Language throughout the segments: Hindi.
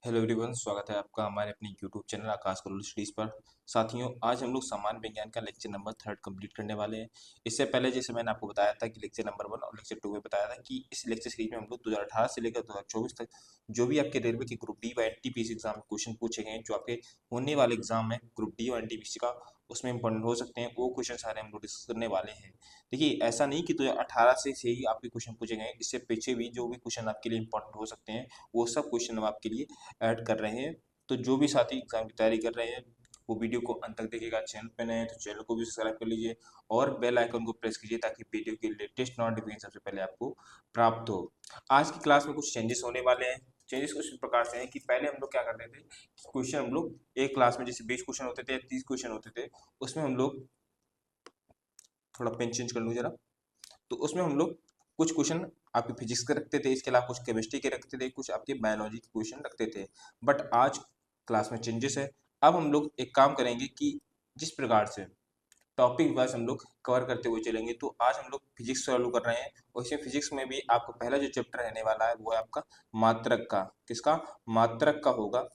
हेलो एवरीवन, स्वागत है आपका हमारे अपने यूट्यूब चैनल आकाश करोल स्टडीज़ पर। साथियों, आज हम लोग सामान्य विज्ञान का लेक्चर नंबर 3 कंप्लीट करने वाले हैं। इससे पहले जैसे मैंने आपको बताया था कि लेक्चर नंबर 1 और लेक्चर 2 में बताया था कि इस लेक्चर सीरीज में हम लोग 2018 से लेकर 2024 तक जो भी आपके रेलवे के ग्रुप डी व एनटीपीसी एग्जाम में क्वेश्चन पूछे गए हैं, जो आपके होने वाले एग्जाम है ग्रुप डी और एनटीपीसी का, उसमें इंपॉर्टेंट हो सकते हैं, वो क्वेश्चन सारे हम लोग डिस्कस करने वाले हैं। देखिए, ऐसा नहीं कि 2018 से ही आपके क्वेश्चन पूछे गए हैं, इससे पीछे भी जो भी क्वेश्चन आपके लिए इंपॉर्टेंट हो सकते हैं, वो सब क्वेश्चन हम आपके लिए ऐड कर रहे हैं। तो जो भी साथी एग्जाम की तैयारी कर रहे हैं, वो वीडियो को अंत तक देखिएगा। चैनल पे नए हैं तो चैनल को भी सब्सक्राइब कर लीजिए और बेल आइकन को प्रेस कीजिए ताकि वीडियो की लेटेस्ट नोटिफिकेशन सबसे पहले आपको प्राप्त हो। आज की क्लास में कुछ चेंजेस होने वाले हैं। चेंजेस कुछ इस प्रकार से हैं कि पहले हम लोग क्या करते थे, क्वेश्चन हम लोग एक क्लास में जैसे 20 क्वेश्चन होते थे या 30 क्वेश्चन होते थे, उसमें हम लोग, थोड़ा पेन चेंज कर लूँ जरा, तो उसमें हम लोग कुछ क्वेश्चन आपके फिजिक्स के रखते थे, इसके अलावा कुछ केमिस्ट्री के रखते थे, कुछ आपके बायोलॉजी के क्वेश्चन रखते थे। बट आज क्लास में चेंजेस है। अब हम लोग एक काम करेंगे कि जिस प्रकार से टॉपिक वाइज हम लोग कवर करते हुए चलेंगे, तो आज हम लोग फिजिक्स चालू कर रहे हैं और इसमें फिजिक्स में भी आपका पहला जो चैप्टर रहने वाला है वो है आपका मात्रक का। किसका? मात्रक का होगा।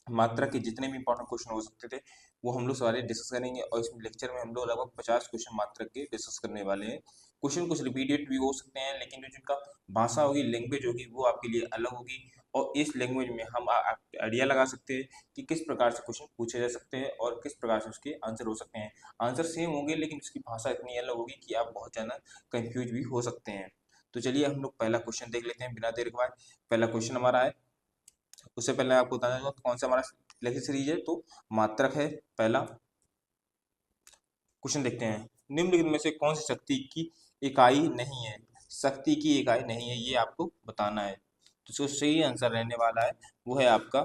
मात्रा के जितने भी इंपॉर्टेंट क्वेश्चन हो सकते थे वो हम लोग सारे डिस्कस करेंगे और इस लेक्चर में हम लोग लगभग 50 क्वेश्चन मात्रा के डिस्कस करने वाले हैं। क्वेश्चन कुछ रिपीटेड भी हो सकते हैं, लेकिन जो जिनका भाषा होगी, लैंग्वेज होगी, वो आपके लिए अलग होगी और इस लैंग्वेज में हम आइडिया लगा सकते हैं कि किस प्रकार से क्वेश्चन पूछे जा सकते हैं और किस प्रकार से उसके आंसर हो सकते हैं। आंसर सेम होंगे लेकिन उसकी भाषा इतनी अलग होगी कि आप बहुत ज़्यादा कंफ्यूज भी हो सकते हैं। तो चलिए हम लोग पहला क्वेश्चन देख लेते हैं बिना देर के। बाद पहला क्वेश्चन हमारा है, उससे पहले आपको बताना होगा कौन सा हमारा लेक्चर सीरीज है, तो मात्रक है पहला। क्वेश्चन देखते हैं, निम्नलिखित में से कौन सी शक्ति की इकाई नहीं है? शक्ति की इकाई नहीं है, ये आपको बताना है। तो जो सही आंसर रहने वाला है वो है आपका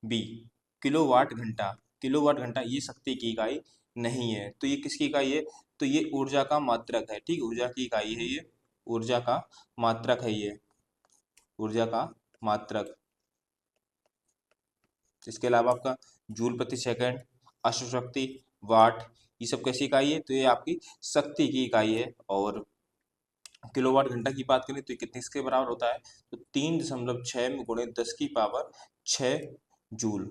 बी, किलोवाट घंटा। किलोवाट घंटा ये शक्ति की इकाई नहीं है। तो ये किसकी इकाई है? तो ये ऊर्जा का मात्रक है। ठीक, ऊर्जा की इकाई है ये, ऊर्जा का मात्रक है ये, ऊर्जा का मात्रक। इसके अलावा आपका जूल प्रति सेकंड, अश्वशक्ति, वाट, ये सब कैसी इकाई है? तो ये आपकी शक्ति की इकाई है। और किलोवाट घंटा की बात करें तो ये कितने इसके बराबर होता है? तो 3.6 में गुणे 10 की पावर 6 जूल।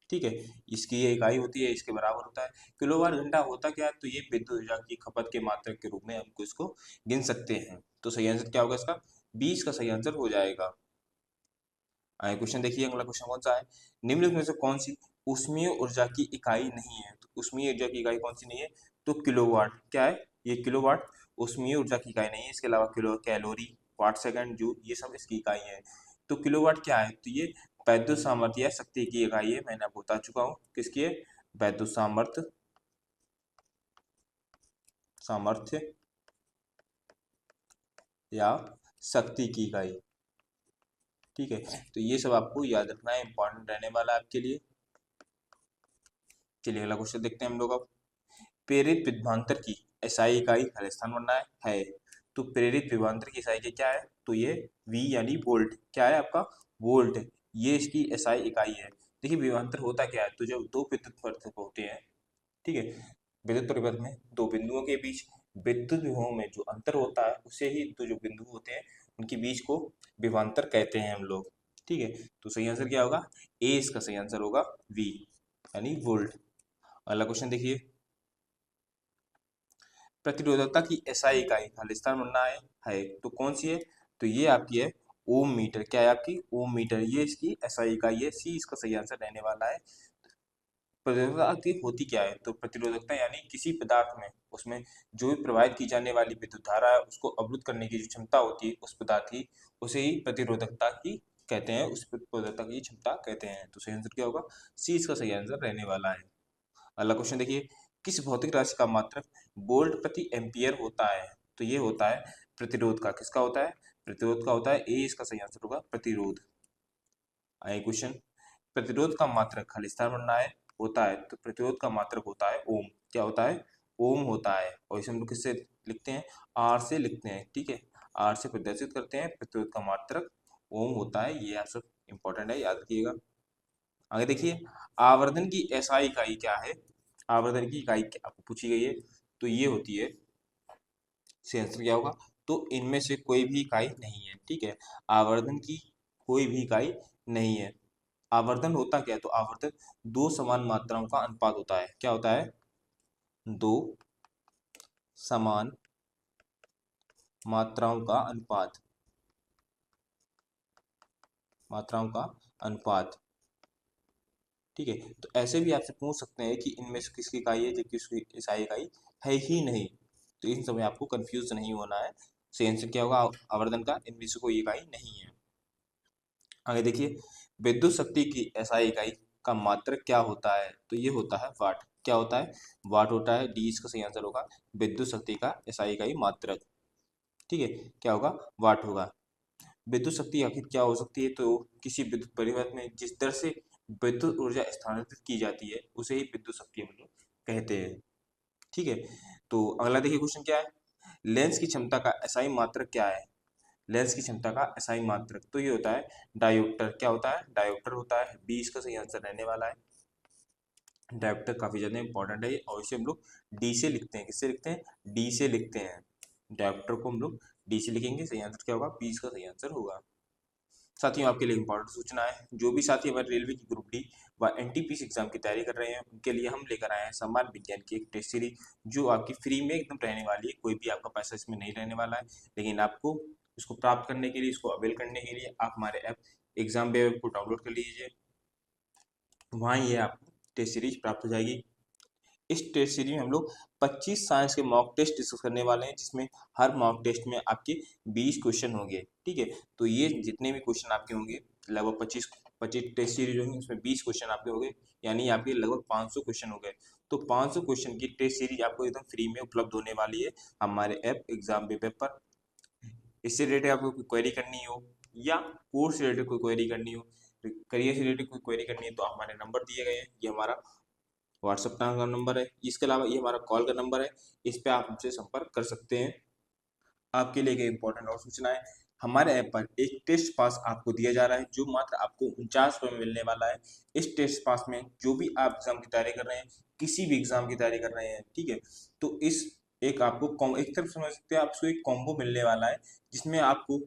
ठीक है, इसकी ये इकाई होती है, इसके बराबर होता है। किलोवाट घंटा होता क्या है? तो ये विद्युत ऊर्जा की खपत के मात्रक के रूप में हमको इसको गिन सकते हैं। तो सही आंसर क्या होगा इसका? 20 का सही आंसर हो जाएगा। आगे क्वेश्चन देखिए, अगला क्वेश्चन कौन सा है, निम्नलिखित में से कौन सी ऊष्मीय ऊर्जा की इकाई नहीं है? तो ऊष्मीय ऊर्जा की इकाई कौन सी नहीं है? तो किलोवाट। क्या है ये? किलोवाट ऊष्मीय ऊर्जा की इकाई नहीं है। इसके अलावा kilo, calorie, watt second, joule, ये सब इसकी इकाई है। तो किलोवाट क्या है? तो ये वैद्युत सामर्थ्य या शक्ति की इकाई है। मैंने आपको बता चुका हूँ किसकी है, वैद्युत सामर्थ्य, सामर्थ्य या शक्ति की इकाई। ठीक है, तो ये सब आपको याद रखना है, इंपॉर्टेंट रहने वाला है आपके लिए। चलिए अगला क्वेश्चन देखते हैं हम लोग अब। प्रेरित विभवांतर की एसआई इकाई खालिस्तान बनना है। तो प्रेरित विभवांतर की एसआई की क्या है? तो ये वी यानी वोल्ट। क्या है आपका? वोल्ट। ये इसकी एसआई इकाई है। देखिए, विभवांतर होता क्या है? तो जब दो विद्युत परिपथ होते हैं, ठीक है, विद्युत परिपथ में दो बिंदुओं के बीच विद्युत विभवों में जो अंतर होता है, उसे ही दो जो बिंदु होते हैं उनके बीच को विभवांतर कहते हैं हम लोग। ठीक है, तो सही आंसर क्या होगा? ए इसका सही आंसर होगा, वी यानी वोल्ट। अगला क्वेश्चन देखिए, प्रतिरोधकता की एसआई इकाई खालिस्तान बनना है तो कौन सी है? तो ये आपकी है ओम मीटर। क्या है आपकी? ओम मीटर, ये इसकी एसआई इकाई है। सी इसका सही आंसर रहने वाला है। प्रतिरोधकता की होती क्या है? तो प्रतिरोधकता यानी किसी पदार्थ में, उसमें जो भी प्रवाहित की जाने वाली विद्युत धारा है उसको अवरुद्ध करने की जो क्षमता होती है उस पदार्थ की, उसे ही प्रतिरोधकता की कहते हैं, उस प्रतिरोधकता की क्षमता कहते हैं। तो सही आंसर क्या होगा? सी इसका सही आंसर रहने वाला है। अगला क्वेश्चन देखिए, किस भौतिक राशि का मात्रक वोल्ट प्रति एम्पियर होता है? तो ये होता है प्रतिरोध का। किसका होता है? प्रतिरोध का होता है। ए इसका सही आंसर होगा, प्रतिरोध। आगे क्वेश्चन, प्रतिरोध का मात्रक खालिस्तान बनना है होता है तो प्रतिरोध का मात्रक होता है ओम। क्या होता है? ओम होता है। और इसे हम लोग किससे लिखते हैं? आर से लिखते हैं। ठीक है, आर से प्रदर्शित करते हैं। प्रतिरोध का मात्रक ओम होता है। ये आप सब इंपॉर्टेंट है, याद रखिएगा। आगे देखिए, आवर्धन की एसआई इकाई क्या है? आवर्धन की इकाई क्या आपको पूछी गई है? तो ये होती है, इसका आंसर क्या होगा? तो इनमें से कोई भी इकाई नहीं है। ठीक है, आवर्धन की कोई भी इकाई नहीं है। आवर्धन होता क्या है? तो आवर्धन दो समान मात्राओं का अनुपात होता है। क्या होता है? दो समान मात्राओं का अनुपात, मात्राओं का अनुपात। ठीक है, तो ऐसे भी आपसे पूछ सकते हैं कि इनमें से किसकी इकाई है जबकि उसकी एसआई इकाई है ही नहीं। तो इन समय आपको कंफ्यूज नहीं होना है। सही आंसर क्या होगा आवर्धन का? इनमें से कोई इकाई नहीं है। आगे देखिए, विद्युत शक्ति की एसआई इकाई का मात्रक क्या होता है? तो ये होता है वाट। क्या होता है? वाट होता है। डी इसका सही आंसर होगा। विद्युत शक्ति का एसआई इकाई मात्रक, ठीक है, क्या होगा? वाट होगा। विद्युत शक्ति आखिर क्या हो सकती है? तो किसी विद्युत परिपथ में जिस दर से विद्युत ऊर्जा स्थानांतरित की जाती है उसे ही विद्युत शक्ति हम लोग कहते हैं। ठीक है, तो अगला देखिए क्वेश्चन क्या है। लेंस की क्षमता का एसआई मात्रक क्या है? लेंस की क्षमता का एसआई मात्रक तो ये होता है डायोप्टर। क्या होता है? डायोप्टर होता है। बी इसका सही आंसर रहने वाला है। डायोप्टर काफी ज्यादा इंपॉर्टेंट है और इसे हम लोग डी से लिखते हैं। किससे लिखते हैं? डी से लिखते हैं। डायोप्टर को हम लोग डी से लिखेंगे। सही आंसर क्या होगा? बी इसका सही आंसर होगा। साथियों आपके लिए इंपॉर्टेंट सूचना है, जो भी साथी हमारे रेलवे की ग्रुप डी व एनटीपीसी एग्जाम की तैयारी कर रहे हैं उनके लिए हम लेकर आए हैं सम्मान विज्ञान की एक टेस्ट सीरीज, जो आपकी फ्री में एकदम रहने वाली है। कोई भी आपका पैसा इसमें नहीं रहने वाला है, लेकिन आपको इसको प्राप्त करने के लिए, इसको अवेल करने के लिए आप हमारे ऐप एग्जाम वेब को डाउनलोड कर लीजिए। वहाँ ये आपको टेस्ट सीरीज प्राप्त हो जाएगी। इस टेस्ट सीरीज में हम लोग 25 साइंस के मॉक टेस्ट डिस्कस करने वाले हैं, जिसमें हर मॉक टेस्ट में आपके 20 क्वेश्चन होंगे। ठीक है, तो ये जितने भी क्वेश्चन आपके होंगे लगभग 25 टेस्ट सीरीज होंगी, उसमें 20 क्वेश्चन आपके होंगे, यानी आपके लगभग 500 क्वेश्चन हो गए। तो 500 क्वेश्चन की टेस्ट सीरीज आपको एकदम फ्री में उपलब्ध होने वाली है हमारे ऐप एग्जाम वेब पर। इससे रिलेटेड आपको कोई क्वेरी करनी हो या कोर्स से रिलेटेड कोई क्वेरी करनी हो, करियर से रिलेटेड कोई क्वेरी करनी है, तो हमारे नंबर दिए गए हैं। ये हमारा व्हाट्सएप का नंबर है, इसके अलावा ये हमारा कॉल का नंबर है। इस पे आप हमसे संपर्क कर सकते हैं। आपके लिए एक इंपॉर्टेंट और सूचना है, हमारे ऐप पर एक टेस्ट पास आपको दिया जा रहा है, जो मात्र आपको 49 रुपये में मिलने वाला है। इस टेस्ट पास में जो भी आप एग्जाम की तैयारी कर रहे हैं, किसी भी एग्जाम की तैयारी कर रहे हैं, ठीक है, तो इस एक आपको एक तरफ समझ सकते हैं, आपको एक कॉम्बो मिलने वाला है, जिसमें आपको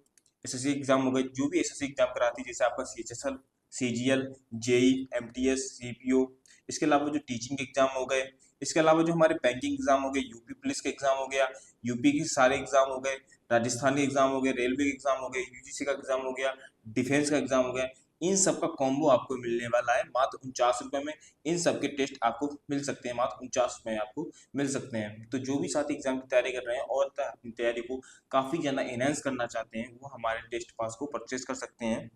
एसएससी एग्जाम हो गए, जो भी एसएससी एग्जाम कराती है, जैसे आपका CHSL, CGL, JE, MTS, CPO, इसके अलावा जो टीचिंग एग्जाम हो गए, इसके अलावा जो हमारे बैंकिंग एग्जाम हो गए, यूपी पुलिस के एग्जाम हो गया, यूपी के सारे एग्जाम हो गए, राजस्थान के एग्जाम हो गए, रेलवे के एग्जाम हो गए, यूजीसी का एग्जाम हो गया, डिफेंस का एग्जाम हो गया, इन सब का कॉम्बो आपको मिलने वाला है मात्र 49 रुपये में। इन सब के टेस्ट आपको मिल सकते हैं मात्र 49 रुपये में, आपको मिल सकते हैं। तो जो भी साथी एग्जाम की तैयारी कर रहे हैं और अपनी तैयारी को काफी ज्यादा एनहेंस करना चाहते हैं, वो हमारे टेस्ट पास को परचेज कर सकते हैं।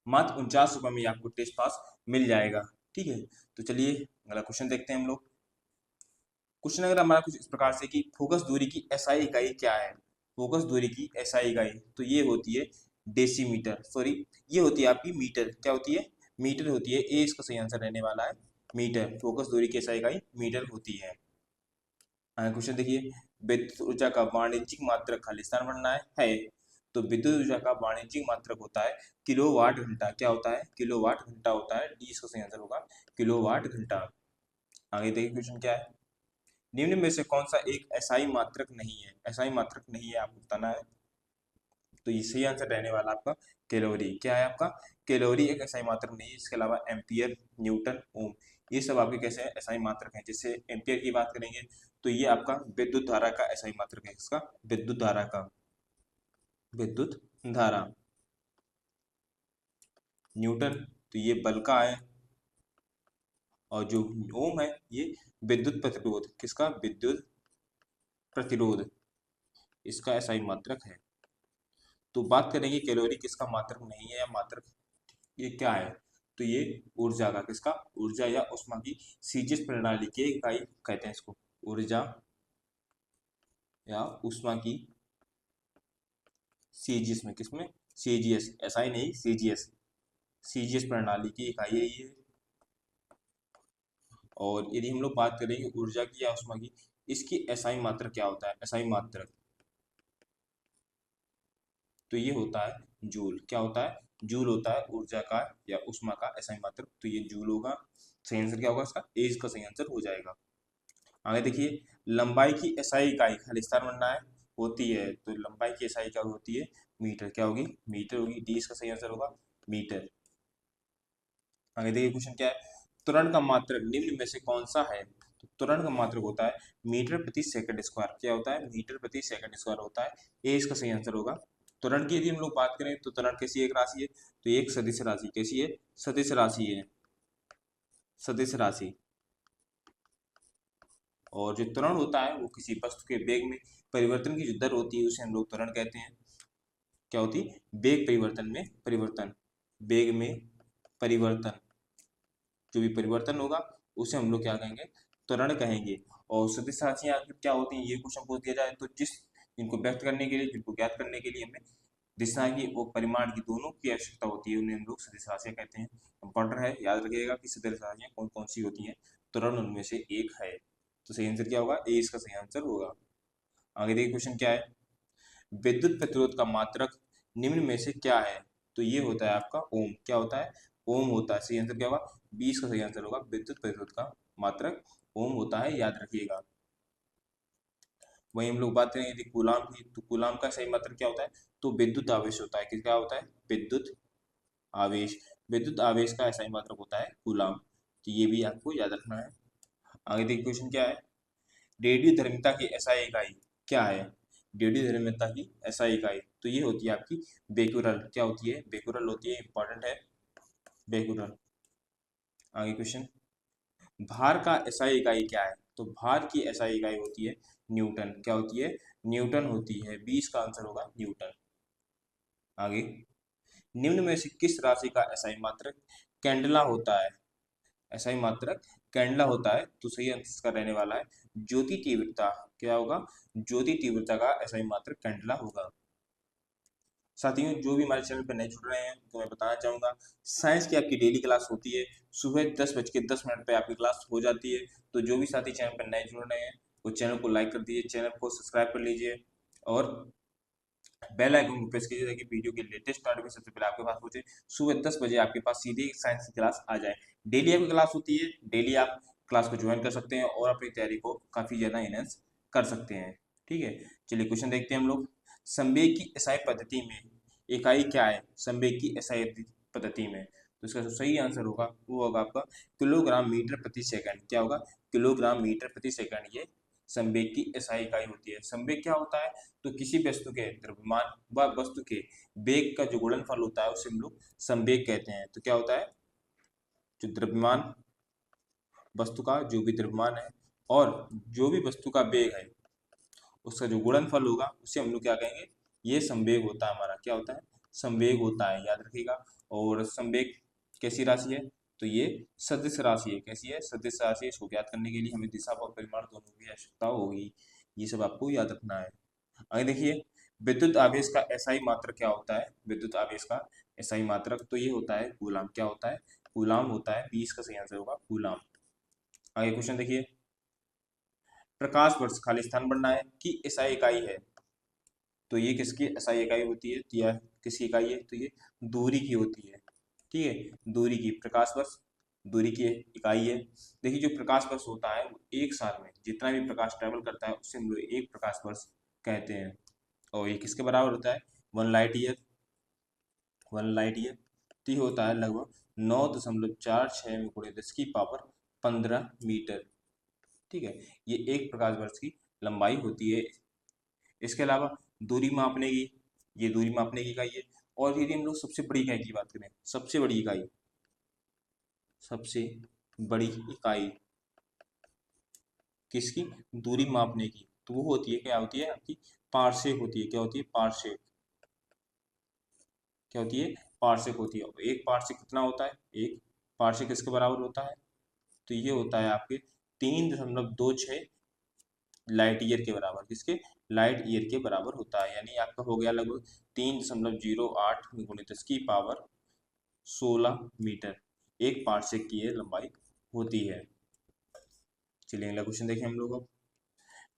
मात्र 49 रुपये में आपको टेस्ट पास मिल जाएगा। ठीक है, तो चलिए अगला क्वेश्चन देखते हैं हम लोग। क्वेश्चन अगर हमारा कुछ इस प्रकार से कि फोकस दूरी की एसआई इकाई क्या है? फोकस दूरी की एसआई इकाई तो ये होती है डेसीमीटर, सॉरी ये होती है आपकी मीटर। क्या होती है? मीटर होती है। ए इसका सही आंसर रहने वाला है, मीटर। फोकस दूरी की एसआई इकाई मीटर होती है। क्वेश्चन देखिए, विद्युत ऊर्जा का वाणिज्यिक मात्रक खालिस्तान बनना है। तो विद्युत ऊर्जा का वाणिज्यिक मात्रक होता है किलोवाट घंटा। क्या होता है? किलोवाट घंटा होता है। डी इसका सही आंसर होगा, किलोवाट घंटा। आगे देखिए क्वेश्चन क्या है। निम्न में से कौन सा एक एसआई मात्रक नहीं है? एसआई मात्रक नहीं है, आपको बताना है। तो ये सही आंसर रहने वाला आपका कैलोरी। क्या है आपका? कैलोरी एक एसआई मात्रक नहीं है। इसके अलावा एम्पियर, न्यूटन, ओम, ये सब आपके कैसे हैं? एसआई मात्रक हैं। जैसे एम्पियर की बात करेंगे तो ये आपका विद्युत धारा का एसआई मात्रक है। इसका विद्युत धारा का, विद्युत धारा। न्यूटन तो ये बल का है, और जो ओम है ये विद्युत प्रतिरोध। किसका? विद्युत प्रतिरोध, इसका एसआई मात्रक है। तो बात करेंगे कैलोरी किसका मात्रक नहीं है या मात्रक ये क्या है? तो ये ऊर्जा का, किसका? ऊर्जा या उष्मा की सीजिस प्रणाली की इकाई कहते हैं इसको। ऊर्जा या उष्मा की सीजिस में, किसमें? सीजीएस, एसआई नहीं, सीजीएस, सीजीएस प्रणाली की इकाई है ये। और यदि हम लोग बात करेंगे ऊर्जा की या उष्मा की, इसकी एसआई मात्रक क्या होता है? एसआई मात्रक तो ये होता है जूल। क्या होता है? जूल होता है ऊर्जा का या उष्मा का एसआई मात्रक, तो ये जूल होगा। सही आंसर क्या होगा इसका? ए इसका सही आंसर हो जाएगा। आगे देखिए, लंबाई की एसआई इकाई खालिस्तान बनना है। होती है, तो लंबाई की एसआई क्या होती है, मीटर, क्या होगी, मीटर होगी। डी इसका सही आंसर होगा, मीटर। आगे देखिए क्वेश्चन क्या है, त्वरण का मात्रक निम्न में से कौन सा है। तो त्वरण का मात्रक होता है मीटर प्रति सेकंड स्क्वायर, क्या होता है, मीटर प्रति सेकंड स्क्वायर होता है। ए इसका सही आंसर होगा। त्वरण की यदि हम लोग बात करें तो त्वरण कैसी एक राशि है, तो एक सदिश राशि, कैसी है, सदिश राशि है, सदिश राशि। और जो त्वरण होता है वो किसी वस्तु के वेग में परिवर्तन की जो दर होती है उसे हम लोग त्वरण कहते हैं। क्या होती है, वेग परिवर्तन में परिवर्तन, वेग में परिवर्तन, जो भी परिवर्तन होगा उसे हम लोग क्या कहेंगे, त्वरण कहेंगे। और सदिश राशियां आखिर क्या होती हैं, ये क्वेश्चन पूछ दिया जाए तो जिस इनको व्यक्त करने के लिए, जिनको ज्ञात करने के लिए हमें दिशा की और परिमाण की दोनों की आवश्यकता होती है, उन्हें हम लोग सदिश राशियां कहते हैं। इंपॉर्टेंट है, याद रखिएगा कि सदिश राशियां कौन कौन सी होती हैं, त्वरण उनमें से एक है। तो सही आंसर क्या होगा, ए इसका सही आंसर होगा। आगे देखिए क्वेश्चन क्या है, विद्युत प्रतिरोध का मात्रक निम्न में से क्या है। तो ये होता है आपका ओम, क्या होता है, ओम होता है। सही आंसर क्या होगा, 20 का सही आंसर होगा। विद्युत प्रतिरोध का मात्रक ओम होता है, याद रखिएगा। वहीं हम लोग बात करें यदि कूलाम की, तो कूलाम का सही मात्रक क्या होता है, तो विद्युत आवेश होता है। किसका होता है, विद्युत आवेश। विद्युत आवेश का सही मात्रक होता है कूलाम। तो ये भी आपको याद रखना है। आगे देखिए क्वेश्चन क्या है, रेडियो धर्मिता की एसआई इकाई क्या है। रेडियो धर्मिता की एसआई इकाई तो ये होती है आपकी बेकुरल, क्या होती है, बेकुरल होती है, इंपॉर्टेंट है, बेकुरल। आगे क्वेश्चन, भार का एसआई इकाई क्या है। तो भार की एसआई इकाई होती है न्यूटन, क्या होती है, न्यूटन होती है। 20 का आंसर होगा न्यूटन। आगे, निम्न में से किस राशि का एसआई मात्रक कैंडला होता है। एसआई मात्रक कैंडला होता है, तो सही आंसर इसका रहने वाला है ज्योति तीव्रता। क्या होगा, ज्योति तीव्रता का एसआई मात्रक कैंडला होगा। साथियों, जो भी हमारे चैनल पर नए जुड़ रहे हैं तो मैं बताना चाहूंगा, साइंस की आपकी डेली क्लास होती है, सुबह 10:10 पे आपकी क्लास हो जाती है। तो जो भी साथी चैनल पर नए जुड़ रहे हैं वो चैनल को लाइक कर दीजिए, चैनल को सब्सक्राइब कर लीजिए और बेल आइकन को प्रेस कीजिए ताकि वीडियो की लेटेस्ट नोटिफिकेशन सबसे पहले आपके पास पहुंचे। सुबह 10 बजे आपके पास सीधे साइंस की क्लास आ जाए। डेली आपकी क्लास होती है, डेली आप क्लास को ज्वाइन कर सकते हैं और अपनी तैयारी को काफ़ी ज़्यादा इनहेंस कर सकते हैं। ठीक है, चलिए क्वेश्चन देखते हैं हम लोग। संवेग की एसआई पद्धति में इकाई क्या है, संवेग की एसआई पद्धति में, तो इसका जो सही आंसर होगा वो होगा आपका किलोग्राम मीटर प्रति सेकंड। क्या होगा, किलोग्राम मीटर प्रति सेकंड, ये संवेग की एसआई इकाई होती है। संवेग क्या होता है, तो किसी वस्तु के द्रव्यमान व वस्तु के वेग का जो गुणनफल होता है उसे हम लोग संवेग कहते हैं। तो क्या होता है, जो द्रव्यमान, वस्तु का जो भी द्रव्यमान है और जो भी वस्तु का वेग है उसका जो गुणनफल होगा उसे हम लोग क्या कहेंगे, ये संवेग होता है हमारा। क्या होता है, संवेग होता है, याद रखिएगा। और संवेग कैसी राशि है, तो ये सदिश राशि है। कैसी है, सदिश राशि है। इसको ज्ञात करने के लिए हमें दिशा व परिमाण दोनों की आवश्यकता होगी। ये सब आपको याद रखना है। आगे देखिए, विद्युत आवेश का एसआई मात्रक क्या होता है। विद्युत आवेश का एसआई मात्रक तो ये होता है कूलाम। क्या होता है, कूलाम होता है। 20 का सही आंसर होगा कूलाम। आगे क्वेश्चन देखिए, प्रकाश वर्ष खाली स्थान बढ़ना है कि एसआई इकाई है। तो ये किसकी एसआई इकाई होती है, तो यह किसकी इकाई है, तो ये दूरी की होती है। ठीक है, दूरी की, प्रकाश वर्ष दूरी की इकाई है। देखिए, जो प्रकाश वर्ष होता है वो एक साल में जितना भी प्रकाश ट्रेवल करता है उससे हम लोग एक प्रकाश वर्ष कहते हैं। और ये किसके बराबर होता है, 1 लाइट ईयर। 1 लाइट ईयर तो ये होता है लगभग 9.46 में गुणे 10⁻15 मीटर। ठीक है, ये एक प्रकाश वर्ष की लंबाई होती है। इसके अलावा दूरी मापने की, ये दूरी मापने की इकाई है। और यदि हम लोग सबसे बड़ी इकाई की बात करें, सबसे बड़ी इकाई, सबसे बड़ी इकाई किसकी, दूरी मापने की, तो वो होती है, क्या होती है आपकी, पारसेक होती है। क्या होती है, पारसेक। क्या होती है, पारसेक होती है। एक पारसेक कितना होता है, एक पारसेक किसके बराबर होता है, तो ये होता है आपके 3.26 लाइट ईयर के बराबर। किसके, लाइट ईयर के बराबर होता है। यानी आपका हो गया लगभग 3.08 गुणे 10⁻16 मीटर। एक पार्सेक की ये लंबाई होती है। चलिए अगला क्वेश्चन देखें हम लोग अब।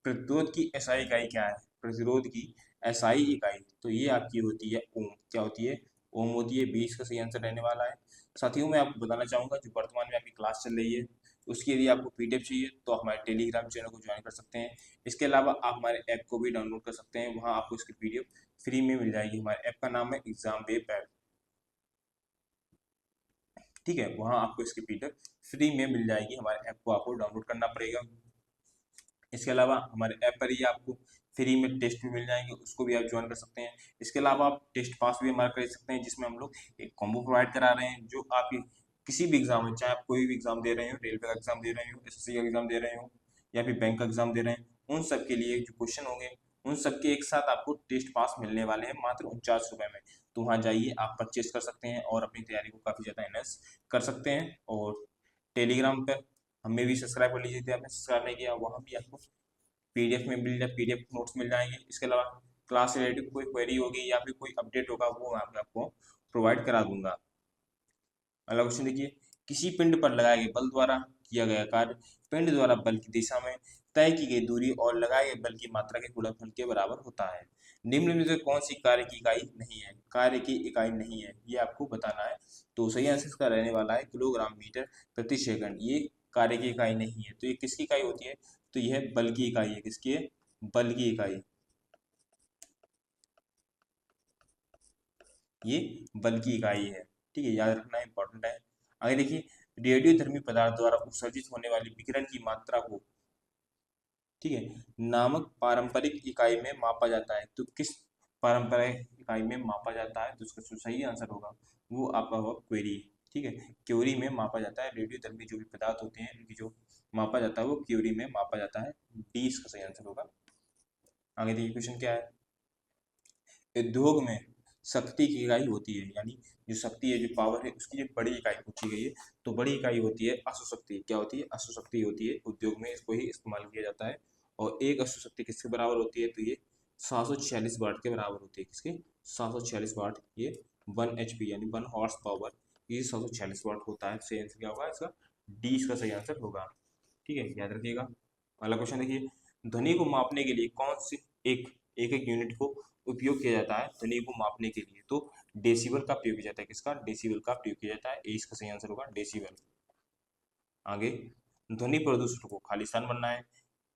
प्रतिरोध की एसआई इकाई क्या है। प्रतिरोध की एसआई इकाई तो ये आपकी होती है ओम। क्या होती है, ओम होती है। 20 का सही आंसर रहने वाला है। साथियों, मैं आपको बताना चाहूंगा जो वर्तमान में आपकी क्लास चल रही है उसकी यदि आपको पीडीएफ चाहिए तो हमारे टेलीग्राम चैनल को ज्वाइन कर सकते हैं। इसके अलावा आप हमारे ऐप को भी डाउनलोड कर सकते हैं, वहाँ आपको इसकी पीडीएफ फ्री में मिल जाएगी। हमारे ऐप का नाम है एग्जाम वेब ऐप, ठीक है। वहाँ आपको इसकी पीडीएफ फ्री में मिल जाएगी, हमारे ऐप को आपको डाउनलोड करना पड़ेगा। इसके अलावा हमारे ऐप पर ही आपको फ्री में टेस्ट भी मिल जाएंगे, उसको भी आप ज्वाइन कर सकते हैं। इसके अलावा आप टेस्ट पास भी हमारा कर सकते हैं, जिसमें हम लोग एक कॉम्बो प्रोवाइड करा रहे हैं, जो आप किसी भी एग्जाम में, चाहे आप कोई भी एग्जाम दे रहे हो, रेलवे का एग्जाम दे रहे हो, एसएससी का एग्जाम दे रहे हो, या फिर बैंक का एग्जाम दे रहे हैं, उन सब के लिए जो क्वेश्चन होंगे उन सबके एक साथ आपको टेस्ट पास मिलने वाले हैं मात्र 49 रुपये में। तो वहाँ जाइए, आप परचेस कर सकते हैं और अपनी तैयारी को काफ़ी ज़्यादा एनहांस कर सकते हैं। और टेलीग्राम पर हमें भी सब्सक्राइब कर लीजिए, आपने सब्सक्राइब नहीं किया, वहाँ भी आपको पीडीएफ में मिल जाए, पीडीएफ नोट्स मिल जाएंगे। इसके अलावा क्लास से रिलेटेड कोई क्वेरी होगी या फिर कोई अपडेट होगा, वो मैं आपको प्रोवाइड करा दूंगा। अगला क्वेश्चन देखिए, किसी पिंड पर लगाए गए बल द्वारा किया गया कार्य पिंड द्वारा बल की दिशा में तय की गई दूरी और लगाए गए बल की मात्रा के गुणनफल के बराबर होता है। निम्न में से कौन सी कार्य की इकाई नहीं है? कार्य की इकाई नहीं है, ये आपको बताना है। तो सही आंसर इसका रहने वाला है किलोग्राम मीटर प्रति सेकंड। ये कार्य की इकाई नहीं है, तो ये किसकी इकाई होती है? तो यह बल की इकाई है। किसकी है? बल की इकाई। ये बल की इकाई है, ठीक है, याद रखना इंपॉर्टेंट है। आगे देखिए, रेडियोधर्मी पदार्थ द्वारा उत्सर्जित होने वाली विकिरण की मात्रा को, ठीक है, नामक पारंपरिक इकाई में मापा जाता है। तो किस पारंपरिक इकाई में मापा जाता है? तो उसका जो सही आंसर होगा वो आपका होगा क्वेरी, ठीक है। क्यूरी में मापा जाता है। रेडियोधर्मी जो भी पदार्थ होते हैं उनकी जो मापा जाता है वो क्यूरी में मापा जाता है। डी इसका सही आंसर होगा। आगे देखिए, क्वेश्चन क्या है। उद्योग में शक्ति की इकाई होती है, यानी जो शक्ति है, जो पावर है, उसकी जो बड़ी इकाई पूछी गई है, तो बड़ी इकाई होती है अश्वशक्ति। क्या होती है? अश्वशक्ति होती है। उद्योग में इसको ही इस्तेमाल किया जाता है। और एक अश्वशक्ति किसके बराबर होती है? तो ये 746 वाट के बराबर होती है। किसके? 746 वाट। ये 1 HP यानी 1 हॉर्स पावर, ये 746 वाट होता है। सही आंसर क्या होगा इसका? डी इसका सही आंसर होगा, ठीक है, याद रखिएगा। अगला क्वेश्चन देखिए, ध्वनि को मापने के लिए कौन सी एक एक एक यूनिट को उपयोग किया जाता है? ध्वनि को मापने के लिए तो डेसिबल का प्रयोग किया जाता है। किसका? डेसिबल का प्रयोग किया जाता है। ए इसका सही आंसर होगा, डेसिबल। आगे, ध्वनि प्रदूषण को खालिस्तान बनाए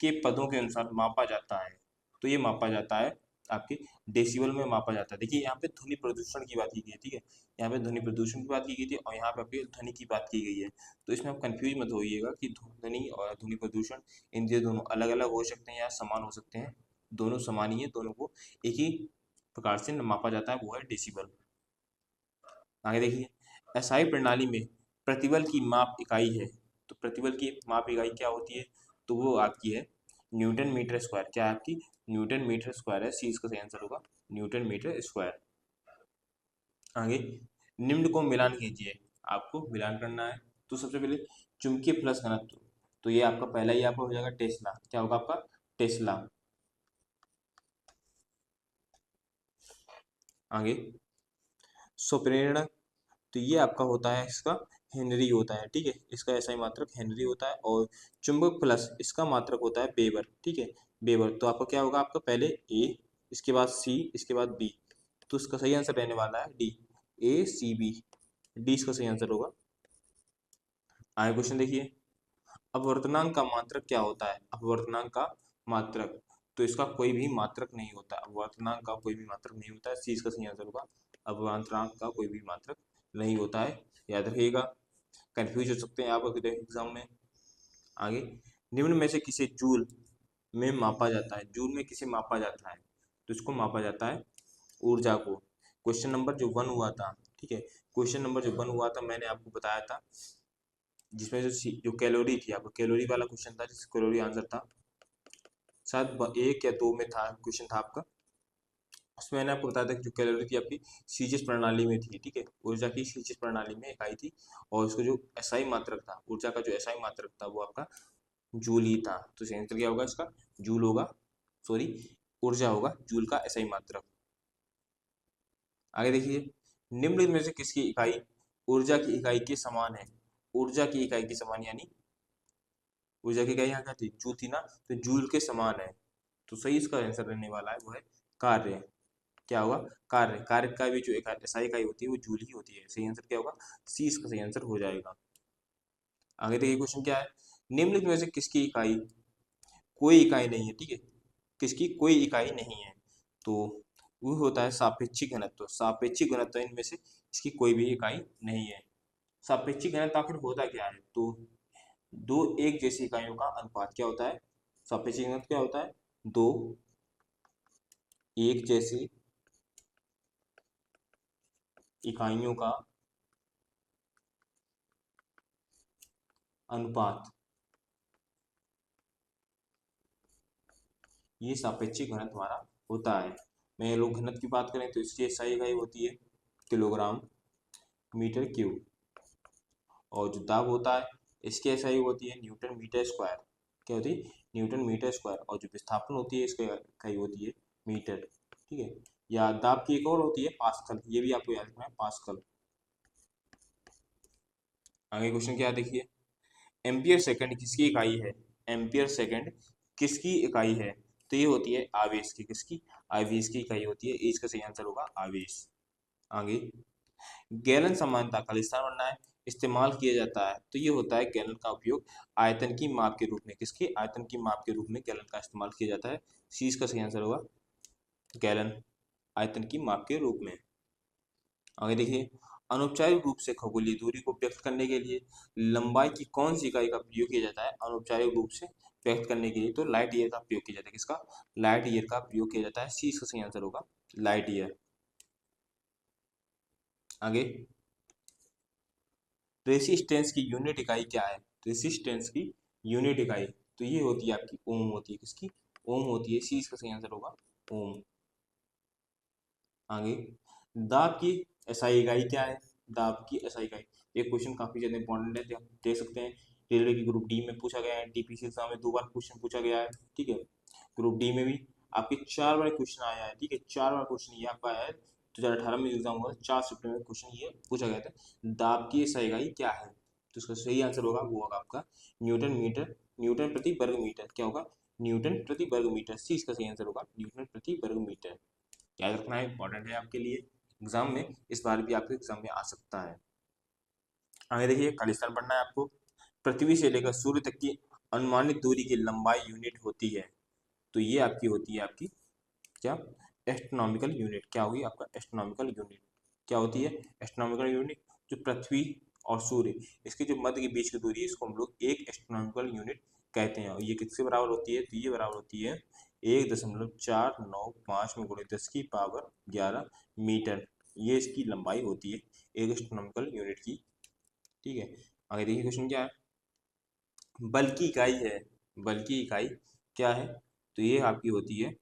के पदों के अनुसार मापा जाता है। तो ये मापा जाता है आपके डेसिबल में मापा जाता है। देखिए, यहाँ पे ध्वनि प्रदूषण की बात की गई है, ठीक है, यहाँ पे ध्वनि प्रदूषण की बात की गई थी और यहाँ पे आपके ध्वनि की बात की गई है। तो इसमें आप कंफ्यूज मत होइएगा कि ध्वनि और ध्वनि प्रदूषण इन दोनों अलग अलग हो सकते हैं या समान हो सकते हैं। दोनों समान ही है, दोनों को एक ही प्रकार से मापा जाता है, वो है डेसिबल। आगे देखिए, एसआई प्रणाली में प्रतिबल की माप इकाई है। तो प्रतिबल की माप इकाई क्या होती है? तो वो आपकी है न्यूटन मीटर स्क्वायर। क्या है आपकी? न्यूटन मीटर स्क्वायर है। सी इसका सही आंसर होगा, न्यूटन मीटर स्क्वायर। आगे, निम्न को मिलान कीजिए, आपको मिलान करना है। तो सबसे पहले चुंबकीय फ्लक्स घनत्व, तो ये आपका पहला ही आपका हो जाएगा टेस्ला। क्या होगा आपका? टेस्ला। आगे, स्वप्रेरणक, तो ये आपका होता है इसका हेनरी होता है, ठीक है, इसका ऐसा ही मात्रक हेनरी होता है। और चुंबक प्लस इसका मात्रक होता है वेबर, ठीक है, वेबर। तो आपका क्या होगा? आपका पहले ए, इसके बाद सी, इसके बाद बी। तो इसका सही आंसर रहने वाला है डी, ACB। डी इसका सही आंसर होगा। आगे क्वेश्चन देखिए, अपवर्तनांक का मात्रक क्या होता है? अपवर्तनांक का मात्रक, तो इसका कोई भी मात्रक नहीं होता। अपवर्तनांक का कोई भी मात्रक नहीं होता है। सी इसका सही आंसर होगा, अपवर्तनांक का कोई भी मात्रक नहीं होता है, याद रखिएगा। कंफ्यूज हो सकते हैं आप अगले एग्जाम में। आगे, निम्न में से किसे जूल में मापा जाता है? जूल में किसे मापा जाता है? तो इसको मापा जाता है ऊर्जा को। क्वेश्चन नंबर जो 1 हुआ था, ठीक है, क्वेश्चन नंबर जो 1 हुआ था मैंने आपको बताया था, जिसमें जो कैलोरी थी, आपको कैलोरी वाला क्वेश्चन था, जिसका कैलोरी आंसर था शायद 1 या 2 में था, क्वेश्चन था आपका। उसमें मैंने आपको बताया था कि जो कैलोरी थी आपकी सीजिस प्रणाली में थी, ठीक है, ऊर्जा की सीजिस प्रणाली में इकाई थी। और उसको जो एसआई मात्रक था, ऊर्जा का जो एसआई मात्रक था, वो आपका जूल ही था। तो सही आंसर क्या होगा इसका? जूल होगा, सॉरी, ऊर्जा होगा, जूल का एसआई मात्रक। आगे देखिए, निम्न में से किसकी इकाई ऊर्जा की इकाई के समान है? ऊर्जा की इकाई के समान, यानी ऊर्जा की इकाई यहाँ क्या थी? जूल थी ना, तो जूल के समान है। तो सही इसका आंसर रहने वाला है वो है कार्य। क्या होगा? कार्य। कार्य का भी जो एक एसआई इकाई होती है वो जूल ही होती है। सही आंसर क्या होगा? सी इसका सही आंसर हो जाएगा। आगे देखिए क्वेश्चन क्या है, निम्नलिखित में से किसकी इकाई कोई इकाई नहीं है, ठीक है, किसकी कोई इकाई नहीं है, तो वो होता है सापेक्षिक घनत्व। सापेक्षिक घनत्व इनमें से इसकी कोई भी इकाई नहीं है। सापेक्षिक घनत्व आखिर होता क्या है, तो दो एक जैसी इकाइयों का अनुपात क्या होता है, सापेक्षिक घनत्व क्या होता है, दो एक जैसी इकाइयों का अनुपात, ये सापेक्षिक घनत्व हमारा होता है। मैं लोग घनत्व की बात करें तो इसकी SI इकाई होती है किलोग्राम मीटर क्यूब, और जो दाब होता है इसकी SI होती है न्यूटन मीटर स्क्वायर। क्या होती है, न्यूटन मीटर स्क्वायर। और जो विस्थापन होती है इसकी इकाई होती है मीटर, ठीक है। या दाब की एक और होती है पास्कल, ये भी आपको याद रखना है, पास्कल। आगे क्वेश्चन क्या देखिए, एम्पियर सेकंड किसकी इकाई है, एम्पियर सेकंड किसकी इकाई है, तो ये होती है आवेश की, किसकी, आवेश की इकाई होती है। इसका सही आंसर होगा आवेश। आगे गैलन समानता का विस्तार बनना है, इस्तेमाल किया जाता है, तो ये होता है गैलन का उपयोग आयतन की माप के रूप में, किसके, आयतन की माप के रूप में गैलन का इस्तेमाल किया जाता है। सी इसका सही आंसर होगा गैलन, आयतन की माप के रूप में। आगे देखिए, अनौपचारिक रूप से खगोलीय दूरी को व्यक्त करने के लिए लंबाई की कौन सी इकाई का प्रयोग किया जाता है, अनौपचारिक रूप से व्यक्त करने के लिए तो लाइट ईयर का प्रयोग किया जाता है, किसका, लाइट ईयर का प्रयोग किया जाता है। सी इसका सही आंसर होगा लाइट ईयर। आगे रेसिस्टेंस की यूनिट इकाई क्या है, रेसिस्टेंस की यूनिट इकाई, तो ये होती है आपकी ओम होती है, किसकी, ओम होती है। सी इसका सही आंसर होगा ओम। आगे दाब की एसआई इकाई क्या है, दाब की एसआई इकाई, ये क्वेश्चन काफी ज्यादा इंपॉर्टेंट है, तो आप देख सकते हैं रेलवे की ग्रुप डी में पूछा गया है, टीपीसी एग्जाम में 2 बार क्वेश्चन पूछा गया है, ठीक है। ग्रुप डी में भी आपके 4 बार क्वेश्चन आया है, ठीक है, 4 बार क्वेश्चन ये आपका आया है। 2018 में एग्जाम हुआ था, 4 सितंबर में क्वेश्चन ये पूछा गया था, दाब की एसआई इकाई क्या है, तो इसका सही आंसर होगा वो होगा आपका न्यूटन मीटर, न्यूटन प्रति वर्ग मीटर, क्या होगा, न्यूटन प्रति वर्ग मीटर। सी इसका सही आंसर होगा न्यूटन प्रति वर्ग मीटर। याद रखना है, इंपॉर्टेंट है आपके लिए एग्जाम में, इस बार भी आपके एग्जाम में आ सकता है। आगे देखिए खालिस्तान पढ़ना है आपको, पृथ्वी से लेकर सूर्य तक की अनुमानित दूरी की लंबाई यूनिट होती है, तो ये आपकी होती है आपकी क्या, एस्ट्रोनॉमिकल यूनिट। क्या होगी आपका एस्ट्रोनॉमिकल यूनिट, क्या होती है एस्ट्रोनॉमिकल यूनिट, जो पृथ्वी और सूर्य इसके जो मध्य के बीच की दूरी है इसको हम लोग एक एस्ट्रोनॉमिकल यूनिट कहते हैं। और ये किसके बराबर होती है, तो ये बराबर होती है 1.495 में गुणे 10⁻11 मीटर, ये इसकी लंबाई होती है एक एस्ट्रोनॉमिकल यूनिट की, ठीक है। आगे देखिए क्वेश्चन क्या है, बल की इकाई है, बल की इकाई क्या है, तो ये आपकी होती है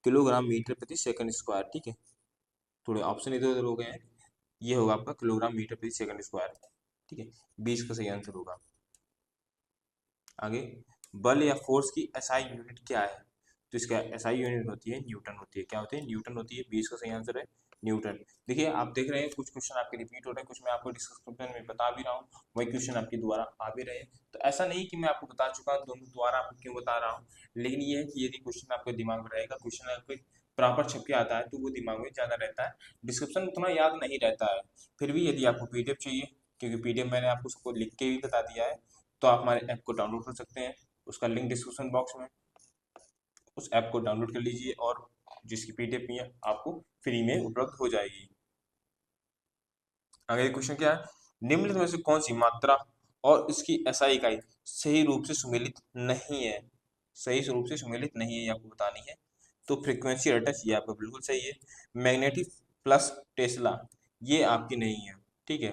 किलोग्राम मीटर प्रति सेकंड स्क्वायर, ठीक है। थोड़े ऑप्शन इधर उधर हो गए हैं, ये होगा आपका किलोग्राम मीटर प्रति सेकंड स्क्वायर, ठीक है, 20 का सही आंसर होगा। आगे बल या फोर्स की एसआई यूनिट क्या है, तो इसका एसआई यूनिट होती है न्यूटन होती है, क्या होती है, न्यूटन होती है। 20 का सही आंसर है न्यूटन। देखिए आप देख रहे हैं कुछ क्वेश्चन आपके रिपीट हो रहे हैं, कुछ मैं आपको डिस्क्रिप्शन में बता भी रहा हूँ, वही क्वेश्चन आपके द्वारा आ भी रहे हैं। तो ऐसा नहीं कि मैं आपको बता चुका हूँ, दोनों द्वारा आपको क्यों बता रहा हूँ, लेकिन ये है कि यदि क्वेश्चन आपके दिमाग में रहेगा, क्वेश्चन आपके प्रॉपर छप के आता है तो वो दिमाग में ज़्यादा रहता है, डिस्क्रिप्शन उतना याद नहीं रहता है। फिर भी यदि आपको पीडीएफ चाहिए, क्योंकि पीडीएफ मैंने आपको सबको लिख के भी बता दिया है, तो आप हमारे ऐप को डाउनलोड कर सकते हैं, उसका लिंक डिस्क्रिप्शन बॉक्स में, उस ऐप को डाउनलोड कर लीजिए और जिसकी पीडीएफ भी है आपको फ्री में उपलब्ध हो जाएगी। आगे क्वेश्चन क्या है, निम्नलिखित में से कौन सी मात्रा और इसकी एसआई इकाई सही रूप से सुमेलित नहीं है, सही रूप से सुमेलित नहीं है, ये आपको बतानी है। तो फ्रीक्वेंसी रटच ये आपका बिल्कुल सही है, मैग्नेटिक फ्लक्स टेस्ला ये आपकी नहीं है, ठीक है।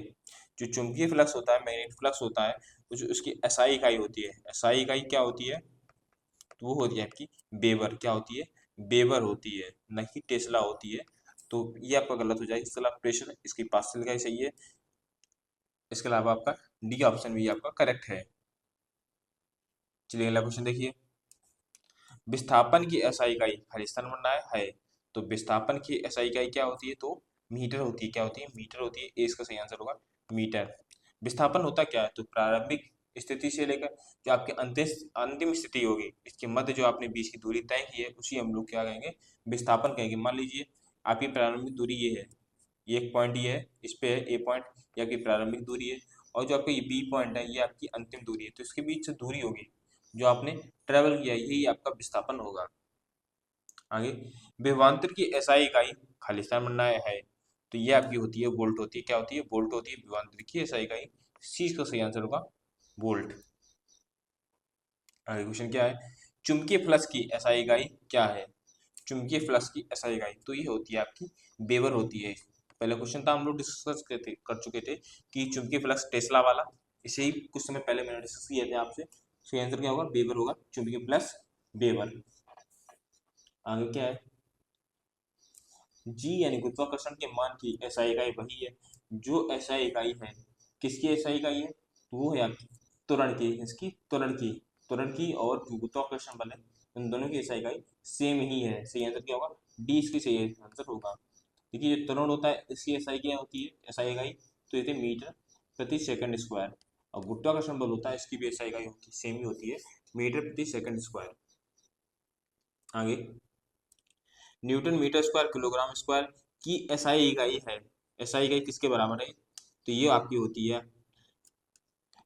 जो चुंबकीय फ्लक्स होता है, मैग्नेटिक फ्लक्स होता है, तो जो उसकी एसआई इकाई होती है, एसआई इकाई क्या होती है, तो वो होती है आपकी बेबर, क्या होती है, बेबर होती है, न कि टेस्ला होती है। तो ये आपका गलत हो जाएगा, इसके अलावा प्रेशर इसकी पार्शियल का ही सही है, इसके अलावा आपका डी ऑप्शन भी आपका करेक्ट है। चलिए अगला क्वेश्चन देखिए, विस्थापन की एसआई इकाई खालिस्तान बनना है, तो विस्थापन की एसआई इकाई क्या होती है, तो मीटर होती है, क्या होती है, मीटर होती है। ए इसका सही आंसर होगा मीटर। विस्थापन होता क्या है, तो प्रारंभिक स्थिति से लेकर जो आपकी अंतिम अंतिम स्थिति होगी इसके मध्य जो आपने बीच की दूरी तय की है उसी हम लोग क्या कहेंगे, विस्थापन कहेंगे। मान लीजिए आपकी प्रारंभिक दूरी ये है, ये एक पॉइंट ये है, इस पे है ए पॉइंट, ये आपकी प्रारंभिक दूरी है, और जो आपका ये बी पॉइंट है ये आपकी अंतिम दूरी है, तो इसके बीच से दूरी होगी जो आपने ट्रेवल किया, यही आपका विस्थापन होगा। आगे, विभवांतर की एसआई इकाई खालिस्तान बनना है, तो ये आपकी होती है वोल्ट होती है। क्या होती है? वोल्ट होती है विभवांतर की एसआई इकाई। सी इसका सही आंसर होगा वोल्ट। आगे क्वेश्चन क्या है? चुंबकीय फ्लक्स की एसआई इकाई क्या है? चुंबकीय फ्लक्स की एसआई इकाई तो ये होती है आपकी वेबर होती है। पहले क्वेश्चन था, हम लोग डिस्कस कर चुके थे कि चुंबकीय फ्लक्स टेस्ला वाला, इसे ही कुछ समय पहले मैंने डिस्कस किया था आपसे। सही आंसर क्या होगा? वेबर होगा, चुंबकीय फ्लक्स वेबर। आगे क्या है? जी यानी गुरुत्वाकर्षण के मान की एसआई इकाई वही है जो एसआई इकाई है। किसकी एसआई इकाई है? तो वो है आपकी त्वरण की। इसकी त्वरण की और जो गुरुत्वाकर्षण बल है, उन दोनों की एसआई इकाई सेम ही है। सही आंसर क्या होगा? डी इसकी सही आंसर होगा। देखिए, जो त्वरण होता है इसकी एसआई क्या होती है? एसआई इकाई तो ये मीटर प्रति सेकंड स्क्वायर। और गुरुत्वाकर्षण बल होता है, इसकी भी एसआई इकाई होती है, सेम ही होती है, मीटर प्रति सेकंड स्क्वायर। आगे, newton metre square kilogram square की एसआई इकाई है। एसआई इकाई किसके बराबर है? तो ये आपकी होती है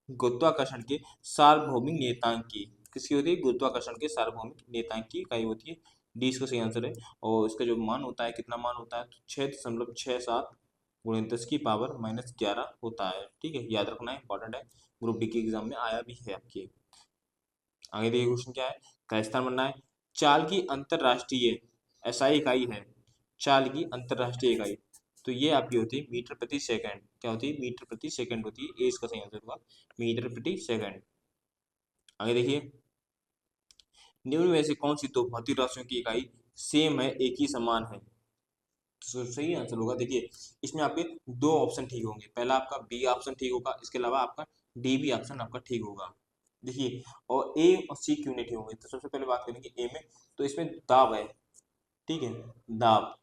गुरुत्वाकर्षण के सार्वभौमिक नियतांक की। किसकी होती है? गुरुत्वाकर्षण के सार्वभौमिक नियतांक की इकाई होती है। डी इसका सही आंसर है। और इसका जो मान होता है, कितना मान होता है? तो 6.67 गुणित 10 की पावर -11 होता है। ठीक है, याद रखना इंपॉर्टेंट है, ग्रुप डी के एग्जाम में आया भी है आपके। आगे देखिए क्वेश्चन क्या है? राजस्थान बनना है। चाल की अंतरराष्ट्रीय एसआई इकाई है। चाल की अंतरराष्ट्रीय इकाई तो ये आपकी होती है मीटर प्रति सेकंड। क्या होती है? मीटर प्रति सेकंड होती है। ए इसका सही आंसर होगा, मीटर प्रति सेकंड। आगे देखिए, निम्न में से कौन सी दो भौतिक राशियों की इकाई सेम है, एक ही समान है? तो सही आंसर होगा, देखिए इसमें आपके दो ऑप्शन ठीक होंगे। पहला आपका बी ऑप्शन ठीक होगा, इसके अलावा आपका डी भी ऑप्शन आपका ठीक होगा। देखिए, और ए और सी क्यों नहीं ठीक होंगे? तो सबसे पहले बात करेंगे ए में, तो इसमें दाब है। ठीक है, दाब।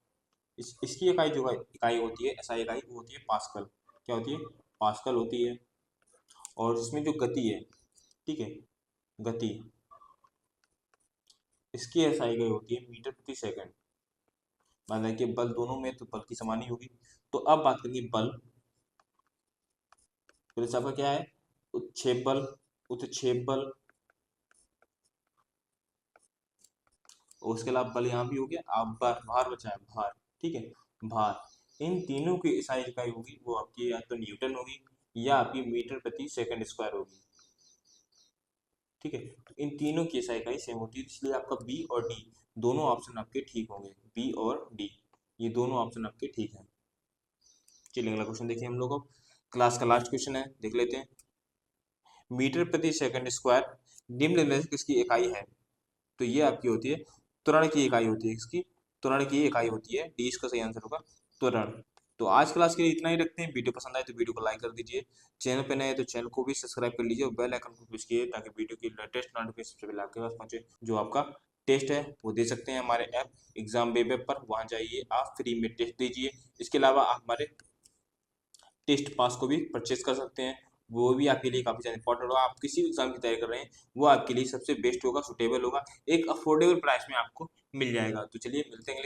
इसकी इकाई जो इकाई होती है, एसआई इकाई, वो होती है पास्कल। क्या होती है? पास्कल होती है। और इसमें जो गति है, ठीक है, गति, इसकी एसआई इकाई होती है मीटर प्रति सेकंड। मान कि बल दोनों में तो बल की समान ही होगी। तो अब बात करेंगे बल। फिर आपका क्या है? उत्क्षेप बल, उत्क्षेप बल, और उसके अलावा बल यहाँ भी हो गया। आप भार बचा है, भार। ठीक है, भार। इन तीनों की एसआई इकाई होगी वो आपकी या तो न्यूटन होगी या आपकी मीटर प्रति सेकंड स्क्वायर होगी। ठीक है, तो इन तीनों की एसआई इकाई सेम होती है, इसलिए आपका बी और डी दोनों ऑप्शन आपके ठीक होंगे। बी और डी ये दोनों ऑप्शन आपके ठीक हैं। चलिए अगला क्वेश्चन देखिए हम लोग को। क्लास का लास्ट क्वेश्चन है, देख लेते हैं। मीटर प्रति सेकंड स्क्वायर निम्न में से किसकी इकाई है? तो ये आपकी होती है त्वरण की इकाई होती है। इसकी त्वरण की इकाई होती है। डी इसका सही आंसर होगा त्वरण। तो आज क्लास के लिए इतना ही रखते हैं। वीडियो पसंद आए तो वीडियो को लाइक कर दीजिए, चैनल पे नए हैं तो चैनल को भी सब्सक्राइब कर लीजिए और बेल आइकन को प्रेस कीजिए ताकि वीडियो की लेटेस्ट नोटिफिकेशन सबसे पहले आपके पास पहुंचे। जो आपका टेस्ट है वो दे सकते हैं हमारे ऐप एग्जाम बेब पर, वहाँ जाइए आप फ्री में टेस्ट दीजिए। इसके अलावा आप हमारे टेस्ट पास को भी परचेज कर सकते हैं, वो भी आपके लिए काफ़ी ज़्यादा इंपॉर्टेंट होगा। आप किसी भी एग्जाम की तैयारी कर रहे हैं वो आपके लिए सबसे बेस्ट होगा, सुटेबल होगा, एक अफोर्डेबल प्राइस में आपको मिल जाएगा। तो चलिए मिलते हैं अगले